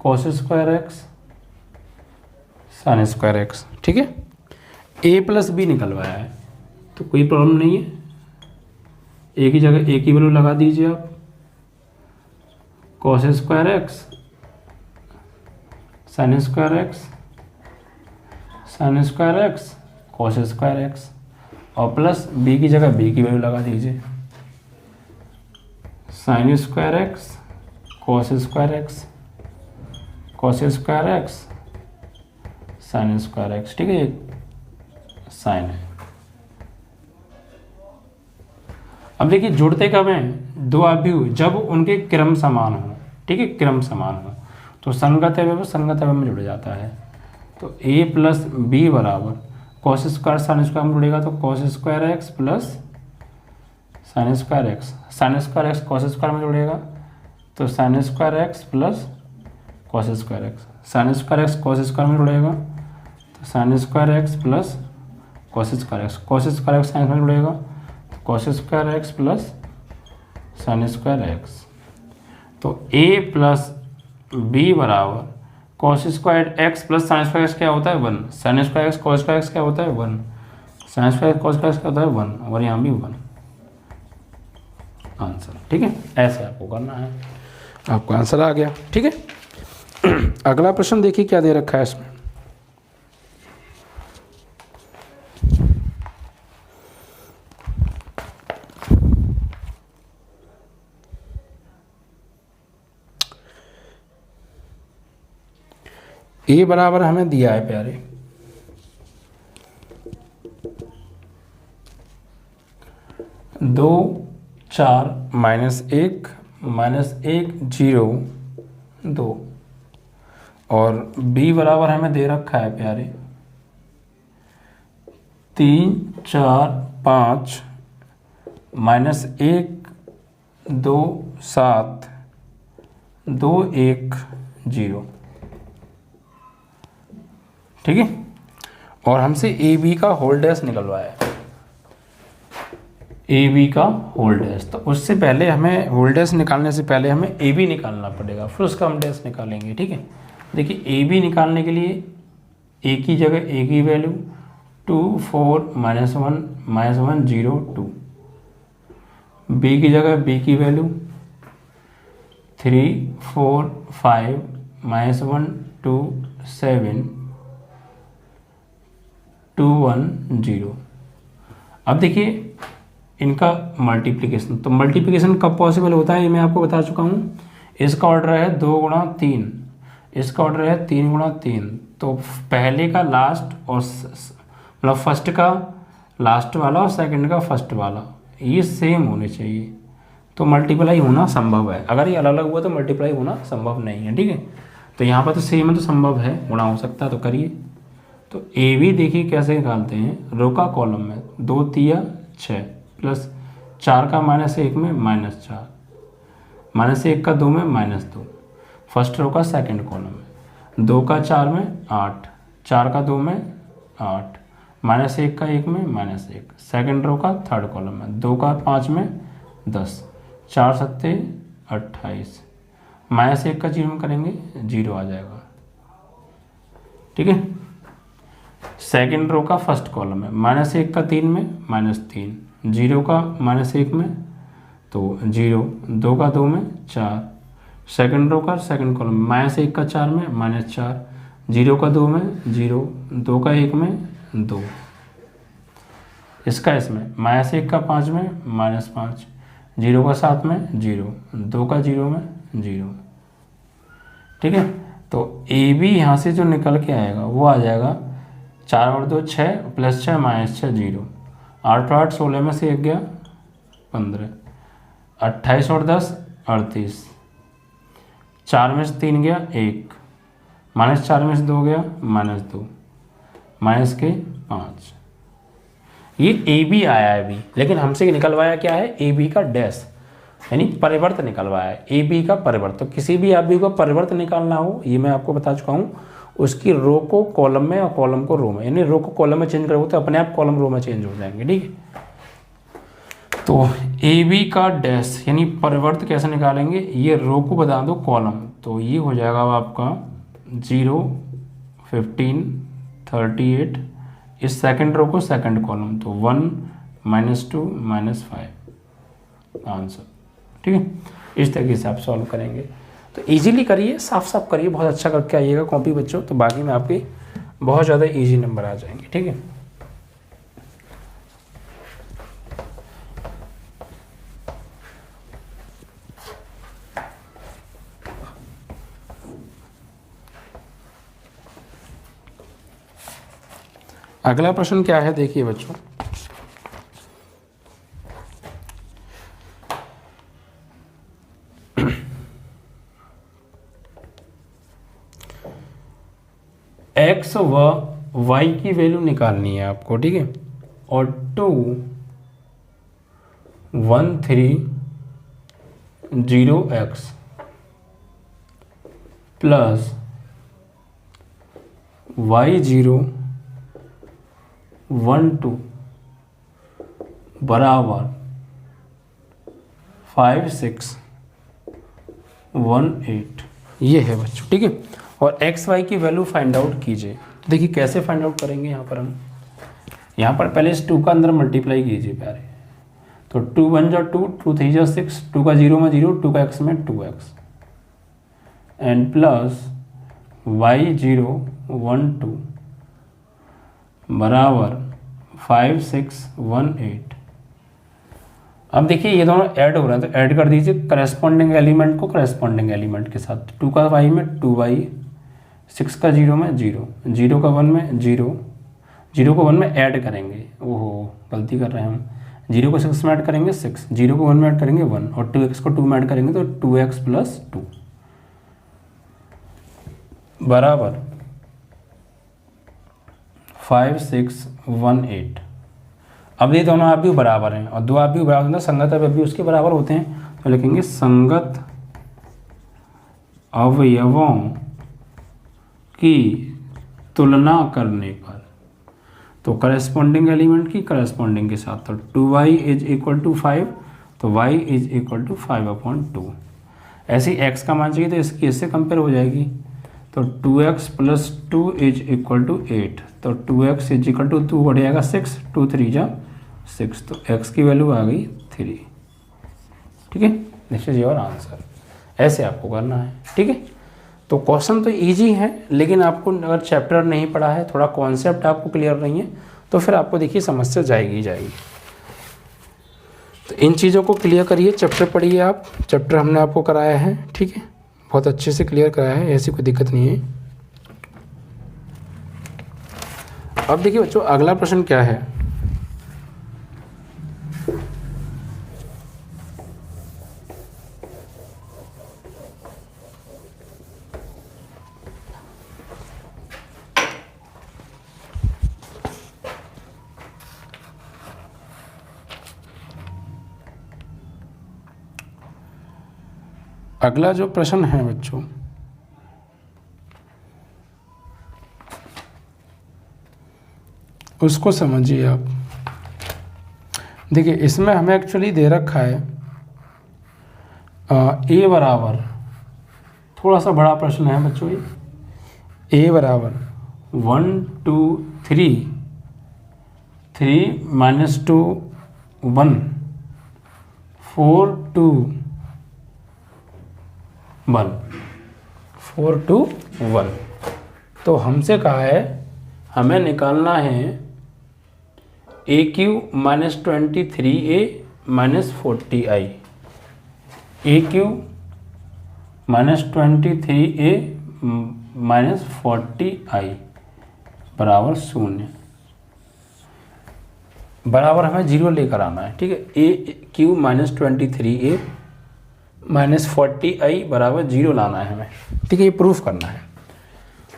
cos square X sine square x. ठीक है, a प्लस बी निकलवाया है तो कोई प्रॉब्लम नहीं है, एक ही जगह एक ही वैल्यू लगा दीजिए आप। Cos square X sine square X, sine square X cos square x, और प्लस b की जगह b की वैल्यू लगा दीजिए। Sign square X cos square X, cos square X sine square x. ठीक है, साइन है। अब देखिए जुड़ते कब हैं, दो अवयव जब उनके क्रम समान हो। ठीक है, क्रम समान हो तो संगत अवयव संगत अवयव में जुड़ जाता है। तो a प्लस बी बराबर कॉस स्क्वायर साइन स्क्वायर में जुड़ेगा तो cos square X plus sine square X, sine square X cos square में जुड़ेगा तो sine square X plus cos square X, sine square X cos square में जुड़ेगा तो sine square X plus cos square X, cos square X sine में जुड़ेगा तो cos square X plus sine square X. तो a प्लस बी बराबर cos square X plus sine square x क्या होता है 1, sign square X cos square x क्या होता है 1, sine square cos square x क्या होता है 1, और यहाँ भी 1 आंसर। ठीक है, ऐसे आपको करना है, आपको आंसर आ गया। ठीक है, अगला प्रश्न देखिए क्या दे रखा है इसमें। ए बराबर हमें दिया है प्यारे 2 4 -1 -1 0 2, और b बराबर हमें दे रखा है प्यारे 3 4 5 -1 2 7 2 1 0। ठीक है, और हमसे ए बी का होल डैश निकलवाया है, ए बी का होल डैश। तो उससे पहले हमें होल डैश निकालने से पहले हमें ए बी निकालना पड़ेगा, फिर उसका हम डैश निकालेंगे। ठीक है, देखिए ए बी निकालने के लिए ए की जगह ए की वैल्यू 2 4 -1 -1 0 2, बी की जगह बी की वैल्यू 3 4 5 -1 2 7 2 1 0। अब देखिए इनका मल्टीप्लिकेशन, तो मल्टीप्लिकेशन कब पॉसिबल होता है ये मैं आपको बता चुका हूँ। इसका ऑर्डर है 2 गुणा 3, इसका ऑर्डर है 3 गुणा 3, तो पहले का लास्ट और मतलब फर्स्ट का लास्ट वाला और सेकंड का फर्स्ट वाला ये सेम होने चाहिए, तो मल्टीप्लाई होना संभव है। अगर ये अलग अलग हुआ तो मल्टीप्लाई होना संभव नहीं है। ठीक है, तो यहाँ पर तो सेम है तो संभव है, गुणा हो सकता है, तो करिए। तो ए बी देखिए कैसे निकालते हैं, रो का कॉलम में 2 3 6 प्लस 4 का -1 में -4, -1 का 2 में -2, फर्स्ट रो का सेकंड कॉलम में 2 का 4 में 8, 4 का 2 में 8, -1 का 1 में -1, सेकंड रो का थर्ड कॉलम में 2 का 5 में 10, 4 सत्ते 28, -1 का 0 में करेंगे 0 आ जाएगा। ठीक है, सेकंड रो का फर्स्ट कॉलम है, -1 का 3 में -3, 0 का -1 में तो 0, 2 का 2 में 4, सेकंड रो का सेकंड कॉलम -1 का 4 में -4, 0 का 2 में 0, 2 का 1 में 2, इसका इसमें -1 का 5 में -5, 0 का 7 में 0, 2 का 0 में 0। ठीक है, तो ए बी यहाँ से जो निकल के आएगा वो आ जाएगा 4 और 2 6 प्लस 6 -6 0, 8 8 16 में से 1 गया 15, 28 और 10 38, 4 में से 3 गया 1, -4 में से 2 गया -2, -5, ये ए बी आया है अभी, लेकिन हमसे निकलवाया क्या है, ए बी का डैश, यानी परिवर्त निकलवाया है, ए बी का परिवर्त। तो किसी भी अवयव का परिवर्त निकालना हो, ये मैं आपको बता चुका हूँ, उसकी रो को कॉलम में और कॉलम को रो में, यानी रो को कॉलम में चेंज करोगे तो अपने आप कॉलम रो में चेंज हो जाएंगे, ठीक है। तो ए बी का डैश यानी परिवर्त कैसे निकालेंगे, ये रो को बता दो कॉलम, तो ये हो जाएगा आपका 0, 15, 38, इस सेकंड रो को सेकंड कॉलम, तो 1, -2, -5 आंसर, ठीक है। इस तरीके से आप सॉल्व करेंगे। तो इजीली करिए, साफ साफ करिए, बहुत अच्छा करके आइएगा कॉपी बच्चों, तो बाकी में आपके बहुत ज़्यादा इजी नंबर आ जाएंगे, ठीक है। अगला प्रश्न क्या है, देखिए बच्चों, एक्स व वाई की वैल्यू निकालनी है आपको, ठीक है। और 2, 1, 3, 0x प्लस y0, 1, 2 बराबर 5, 6, 1, 8, ये है बच्चों, ठीक है। और एक्स वाई की वैल्यू फाइंड आउट कीजिए। तो देखिए कैसे फाइंड आउट करेंगे, यहाँ पर हम यहाँ पर पहले इस 2 का अंदर मल्टीप्लाई कीजिए प्यारे, तो 2 1 जा 2, 2 3 जा 6, 2 का 0 में 0, 2 का x में 2x, एंड प्लस y0, 1, 2 बराबर 5, 6, 1, 8। अब देखिए ये दोनों ऐड हो रहे हैं, तो ऐड कर दीजिए करस्पॉन्डिंग एलिमेंट को करस्पॉन्डिंग एलिमेंट के साथ। 2 का y में 2y, 6 का 0 में 0, 0 का 1 में 0, 0 को 1 में ऐड करेंगे, ओहो गलती कर रहे हैं हम, 0 को 6 में ऐड करेंगे 6, 0 को 1 में ऐड करेंगे 1, और 2x को 2 में ऐड करेंगे तो 2x प्लस 2 बराबर 5, 6, 1, 8। अब ये दोनों अवयव बराबर हैं, और दो अवयव बराबर होते हैं, संगत अवयव उसके बराबर होते हैं, तो लिखेंगे संगत अवयवों की तुलना करने पर, तो करस्पॉन्डिंग एलिमेंट की करस्पॉन्डिंग के साथ, तो 2y = 5, तो y = 5/2। ऐसे ही x का मान चाहिए तो इसकी इससे कंपेयर हो जाएगी, तो 2x प्लस 2 = 8, तो 2x = 2 बढ़ जाएगा 6, 2 3 जा 6, तो x की वैल्यू आ गई 3, ठीक है। This is your answer. ऐसे आपको करना है, ठीक है। तो क्वेश्चन तो इजी है, लेकिन आपको अगर चैप्टर नहीं पढ़ा है, थोड़ा कॉन्सेप्ट आपको क्लियर नहीं है, तो फिर आपको देखिए समस्या जाएगी। तो इन चीज़ों को क्लियर करिए, चैप्टर पढ़िए आप, चैप्टर हमने आपको कराया है, ठीक है, बहुत अच्छे से क्लियर कराया है, ऐसी कोई दिक्कत नहीं है। अब देखिए बच्चों अगला प्रश्न क्या है, अगला जो प्रश्न है बच्चों, उसको समझिए आप। देखिए इसमें हमें एक्चुअली दे रखा है ए बराबर, थोड़ा सा बड़ा प्रश्न है बच्चों ये, ए बराबर 1 2 3 3 -2 1 4 2 1 4 2 1। तो हमसे कहा है हमें निकालना है AQ -23A -40I, AQ -23A -40I बराबर 0, बराबर हमें 0 लेकर आना है, ठीक है। AQ -23A -40I बराबर 0 लाना है हमें, ठीक है, ये प्रूफ करना है।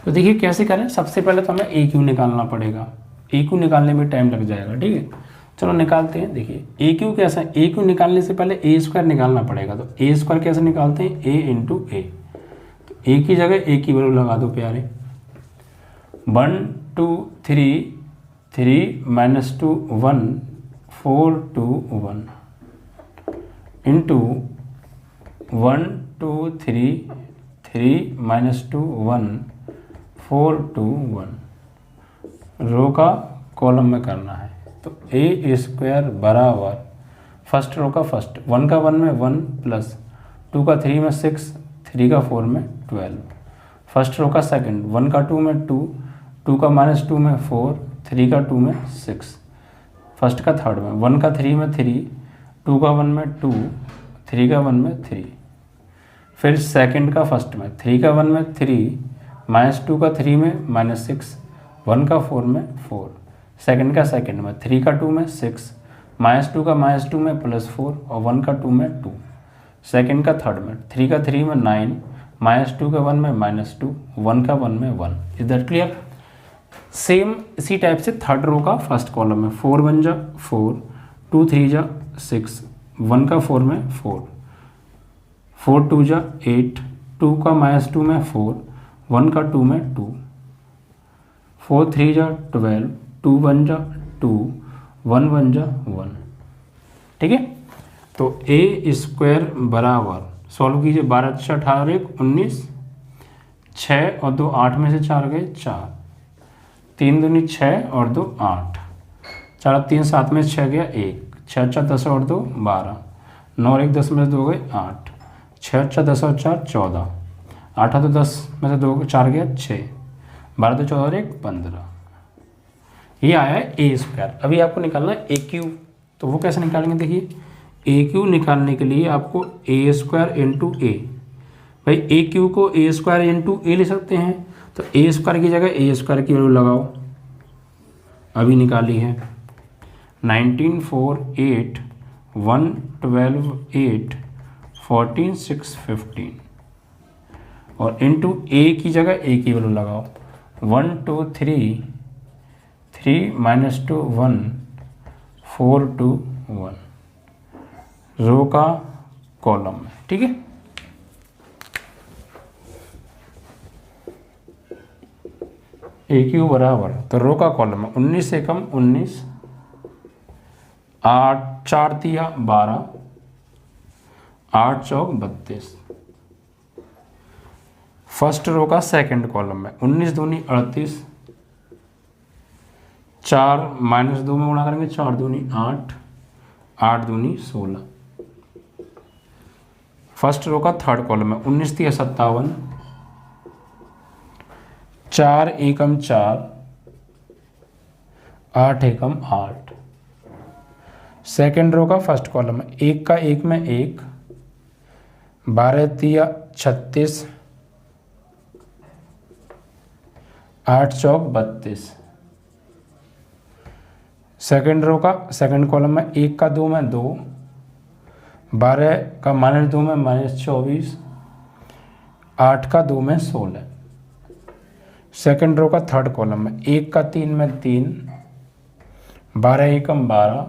तो देखिए कैसे करें, सबसे पहले तो हमें AQ निकालना पड़ेगा, AQ निकालने में टाइम लग जाएगा, ठीक है। चलो निकालते हैं। देखिए ए क्यू कैसा है, ए क्यू निकालने से पहले ए स्क्वायर निकालना पड़ेगा। तो ए स्क्वायर कैसे निकालते हैं, ए इंटू ए। तो ए की जगह ए की वैल्यू लगा दो प्यारे। 1 2 3 3 माइनस 2 1 4 2 1 इंटू 1 2 3 3 माइनस 2 1 4 2 1 रो का कॉलम में करना है। तो ए स्क्वायर बराबर फर्स्ट रो का फर्स्ट 1 का 1 में 1 प्लस 2 का 3 में 6 3 का 4 में 12। फर्स्ट रो का सेकंड 1 का 2 में 2 2 का माइनस 2 में 4 3 का 2 में 6। फर्स्ट का थर्ड में 1 का 3 में 3 2 का 1 में 2 3 का 1 में 3। फिर सेकंड का फर्स्ट में 3 का 1 में 3 माइनस 2 का 3 में माइनस 6 1 का 4 में 4। सेकंड का सेकंड में 3 का 2 में 6 माइनस 2 का माइनस 2 में प्लस 4 और 1 का 2 में 2। सेकंड का थर्ड में 3 का 3 में 9 माइनस 2 का 1 में माइनस 2 1 का 1 में 1। Is that clear. सेम इसी टाइप से थर्ड रो का फर्स्ट कॉलम में 4 1 जा 4 2 3 जा 6 1 का 4 में 4 4 2 जा 8 2 का माइनस 2 में 4 1 का 2 में 2 4 3 जा 12 2 1 जा 2 1 1 जा 1। ठीक है। तो ए स्क्वायर बराबर सॉल्व कीजिए। 12 6 18 1 19 6 और 2 8 में से 4 गए 4 3 दूनी 6 और 2 8 4 3 7 में 6 गया 1 6 4 10 और 2 12 9 और 1 10 में से 2 गए 8 6 4 10 और 4 14 8 और 2 10 में से 2 4 गया 6 12 2 14 और 1 15। ये आया है ए स्क्वायर। अभी आपको निकालना है ए क्यू। तो वो कैसे निकालेंगे, देखिए ए क्यू निकालने के लिए आपको ए स्क्वायर इंटू ए। भाई ए क्यू को ए स्क्वायर इंटू ए ले सकते हैं। तो ए स्क्वायर की जगह ए स्क्वायर की वैल्यू लगाओ। अभी निकाली है 19 4 8 1 12 8 14 6 15 और इंटू ए की जगह ए की वैल्यू लगाओ। 1 2 3 3 माइनस 2 1 4 2 1 रो का कॉलम में। ठीक है। ए क्यू बराबर तो रो का कॉलम में 19 से कम 19 8 4 तिया 12 8 चौक 32। फर्स्ट रो का सेकंड कॉलम में 19 दूनी 38 4 माइनस 2 में गुणा करेंगे 4 दूनी 8 8 दूनी 16। फर्स्ट रो का थर्ड कॉलम में 19 तिया 57 4 एकम 4 8 एकम 8। सेकेंड रो का फर्स्ट कॉलम में 1 का 1 में 1 12 तिया 36 8 चौक 32। सेकेंड रो का सेकेंड कॉलम में 1 का 2 में 2 12 का माइनस 2 में माइनस 24 8 का 2 में 16। सेकेंड रो का थर्ड कॉलम में 1 का 3 में 3 12 एकम 12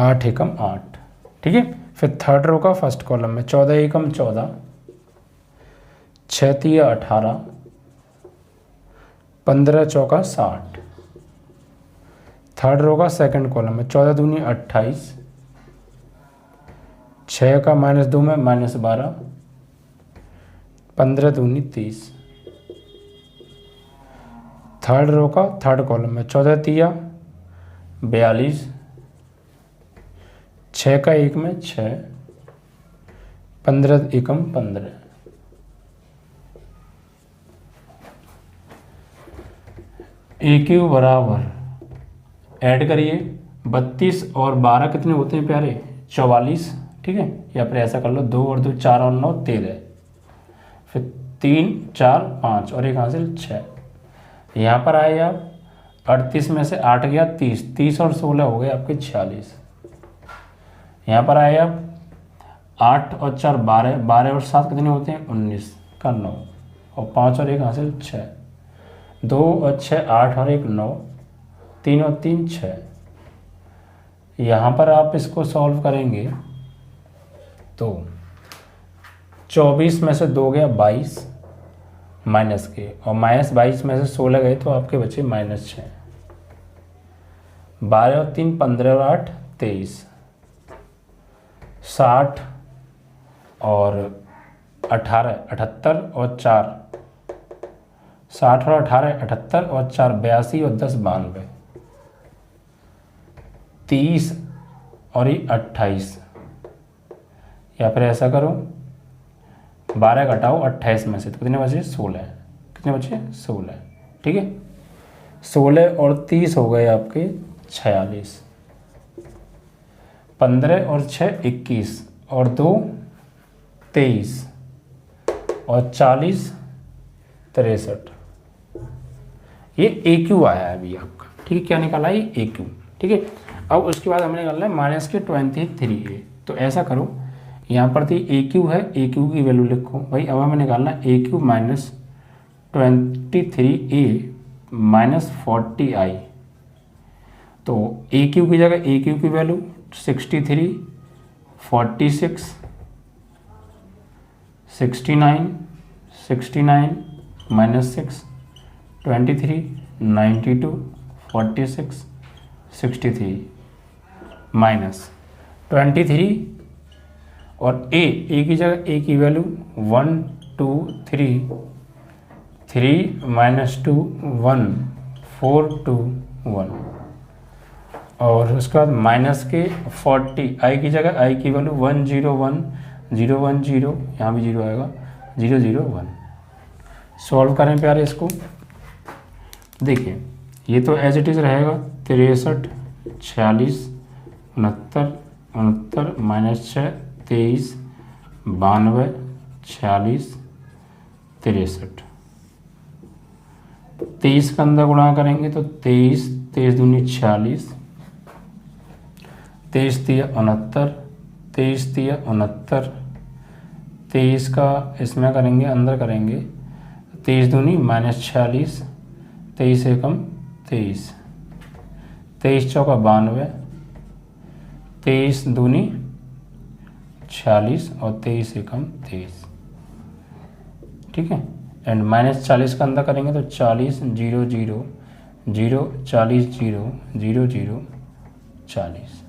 8 एकम 8। ठीक है। फिर थर्ड रो का फर्स्ट कॉलम में 14 एकम 14 6 तिया 18 15 चौका 60। थर्ड रो का सेकंड कॉलम में 14 दूनी 28 6 का माइनस 2 में माइनस 12 15 दूनी 30। थर्ड रो का थर्ड कॉलम में 14 तिया 42 6 का 1 में 6 15 एकम 15। ए क्यू बराबर ऐड करिए 32 और 12 कितने होते हैं प्यारे 44। ठीक है। या फिर ऐसा कर लो 2 और 2 4 और 9 13। फिर 3 4 5 और एक हासिल 6। यहाँ पर आए आप 38 में से 8 गया 30 30 और 16 हो गए आपके 46। यहाँ पर आए आप 8 और 4 12 12 और 7 कितने होते हैं 19 का 9 और 5 और एक हासिल 6 2 और 6 8 और एक 9 3 और 3 6। यहाँ पर आप इसको सॉल्व करेंगे तो 24 में से 2 गया 22 माइनस के, और -22 में से 16 गए तो आपके बचे -6। 12 और 3 15 और 8 23। 60 और 18 78 और 4 60 और 18 78 और 4 82 और 10 92। 30 और ये 28, या फिर ऐसा करो 12 घटाओ 28 में से तो कितने बचे 16। कितने बचे 16। ठीक है, 16 और 30 हो गए आपके 46। 15 और 6 21 और 2 23 और 40 63। ये AQ आया है अभी आपका। ठीक है, क्या निकाला ये AQ। ठीक है, अब उसके बाद हमने निकालना है -23A। तो ऐसा करो, यहाँ पर थी AQ है, AQ की वैल्यू लिखो भाई। अब हमें निकालना है AQ -23A -40I। तो AQ की जगह AQ की वैल्यू 63 46 69 69 -6 23 92 46 63 -23 और A की जगह A की वैल्यू 1 2 3 3 -2 1 4 2 1, और उसके बाद माइनस के 40 I की जगह I की वैल्यू 1 0 1 0 1 0, यहाँ भी 0 आएगा 0 0 1। सॉल्व करें प्यारे इसको। देखिए ये तो एज इट इज़ रहेगा 63 46 69 69 -6 23 92 46 63। 23 का अंदर गुणा करेंगे तो 23 23 दूनी 46 23 तिया 69 23 तिया 69। 23 का इसमें करेंगे अंदर करेंगे 23 दूनी -46 23 एकम 23 23 चौका 92 23 दूनी 46 और 23 एकम 23। ठीक है, एंड -40 का अंदर करेंगे तो 40 0 0 0 40 0 0 0 40।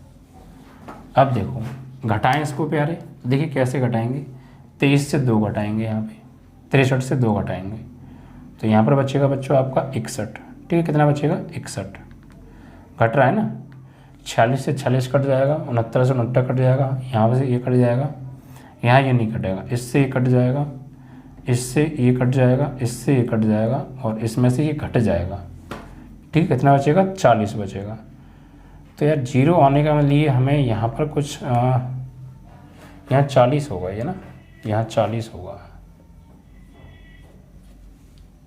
अब देखो घटाएं इसको प्यारे। देखिए कैसे घटाएंगे। 23 से 2 घटाएंगे, यहाँ पे 63 से 2 घटाएंगे तो यहाँ पर बचेगा बच्चों आपका 61। ठीक है, कितना बचेगा 61। घट रहा है ना। 46 से 46 कट जाएगा, 69 से 69 कट जाएगा, यहाँ से ये कट जाएगा, यहाँ ये नहीं कटेगा, इससे ये कट जाएगा, इससे ये कट जाएगा, इससे ये कट जाएगा और इसमें से ये घट जाएगा। ठीक है, कितना बचेगा 40 बचेगा। तो यार 0 आने का लिए हमें यहाँ पर कुछ यहाँ 40 होगा, ये ना यहाँ 40 होगा।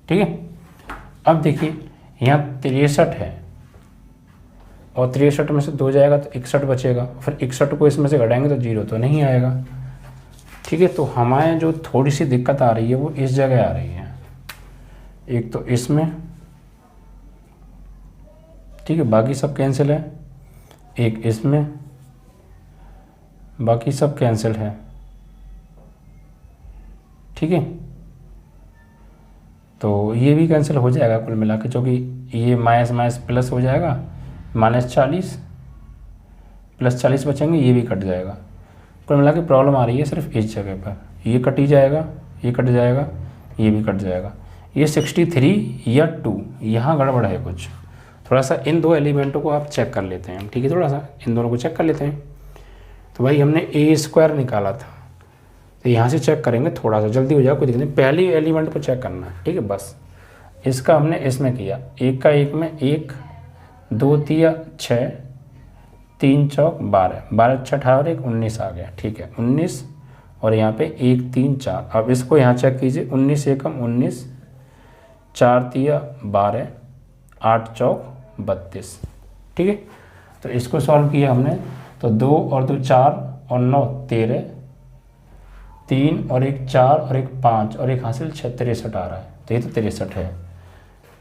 ठीक है, अब देखिए यहाँ 63 है और 63 में से 2 जाएगा तो 61 बचेगा। फिर 61 को इसमें से घटाएंगे तो 0 तो नहीं आएगा। ठीक है, तो हमारे जो थोड़ी सी दिक्कत आ रही है वो इस जगह आ रही है, एक तो इसमें। ठीक है, बाकी सब कैंसिल है। एक इसमें, बाकी सब कैंसिल है। ठीक है, तो ये भी कैंसिल हो जाएगा कुल मिला के, क्योंकि ये माइनस माइनस प्लस हो जाएगा, -40 + 40 बचेंगे, ये भी कट जाएगा। कुल मिला के प्रॉब्लम आ रही है सिर्फ इस जगह पर, ये कट ही जाएगा, ये कट जाएगा, ये भी कट जाएगा। ये 63 या 2 यहाँ गड़बड़ है कुछ। थोड़ा सा इन दो एलिमेंटों को आप चेक कर लेते हैं। ठीक है, थोड़ा सा इन दोनों को चेक कर लेते हैं। तो भाई हमने A² निकाला था, तो यहाँ से चेक करेंगे, थोड़ा सा जल्दी हो जाएगा, कोई दिक्कत नहीं। पहली एलिमेंट को चेक करना है। ठीक है, बस इसका हमने इसमें किया, 1 का 1 में 1 2 तिया 6 3 चौक 12 12 6 18 और 1 19 आ गया। ठीक है, 19 और यहाँ पे 1 3 4। अब इसको यहाँ चेक कीजिए, 19 एकम 19 4 तिया 12 8 चौक 32। ठीक है, तो इसको सॉल्व किया हमने, तो 2 और 2 4 और 9 13 3 और 1 4 और 1 5 और 1 हासिल 6 63 आ रहा है। तो ये तो 63 है।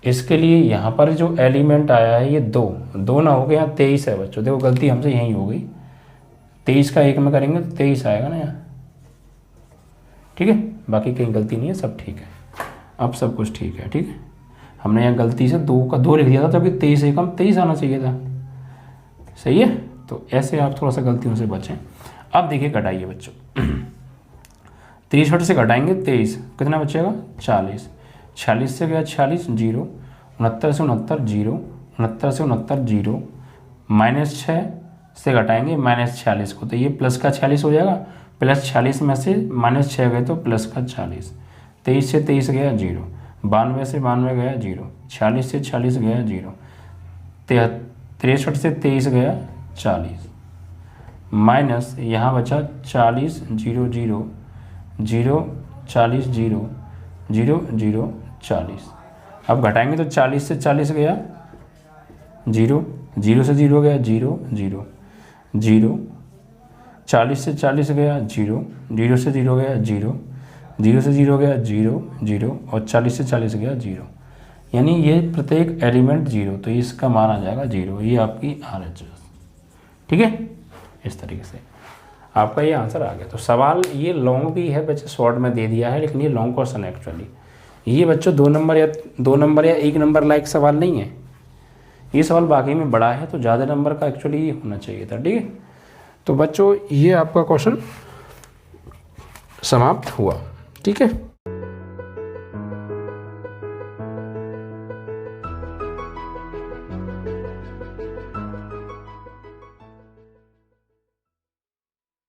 इसके लिए यहाँ पर जो एलिमेंट आया है ये 2 ना हो गया, यहाँ 23 है बच्चों। देखो गलती हमसे यहीं हो गई, 23 का 1 में करेंगे तो 23 आएगा ना यहाँ, ठीक है। बाकी कहीं गलती नहीं है, सब ठीक है, अब सब कुछ ठीक है, ठीक है। हमने यहाँ गलती से 2 का 2 लिख दिया था, तभी 23 एकम 23 आना चाहिए था, सही है। तो ऐसे आप थोड़ा सा गलतियों से बचें। अब देखिए घटाइए बच्चों, 63 से घटाएंगे 23, कितना बचेगा 40, 46 से गया 46 0, 69 से 69 0, 69 से 69 0, -6 से घटाएंगे -46 को, तो ये प्लस का 46 हो जाएगा। +46 में से -6 गए तो प्लस का 40, 23 से 23 गया 0, 92 से 92 गया 0, 46 से 46 गया 0, 63 से 23 गया 40, माइनस यहाँ बचा 40 0 0 0 40 0 0 0 40। अब घटाएंगे तो 40 से 40 गया 0, 0 से 0 गया 0 0 0, 40 से 40 गया 0, 0 से 0 गया 0, 0 से 0 गया 0 0 और 40 से 40 गया 0, यानी ये प्रत्येक एलिमेंट 0, तो इसका मान आ जाएगा 0। ये आपकी RHS, ठीक है। इस तरीके से आपका ये आंसर आ गया। तो सवाल ये लॉन्ग भी है बच्चे, शॉर्ट में दे दिया है, लेकिन ये लॉन्ग क्वेश्चन है एक्चुअली। ये बच्चों 2 नंबर या 1 नंबर लायक सवाल नहीं है, ये सवाल बाकी में बड़ा है, तो ज़्यादा नंबर का एक्चुअली ये होना चाहिए था, ठीक है। तो बच्चों ये आपका क्वेश्चन समाप्त हुआ, ठीक है।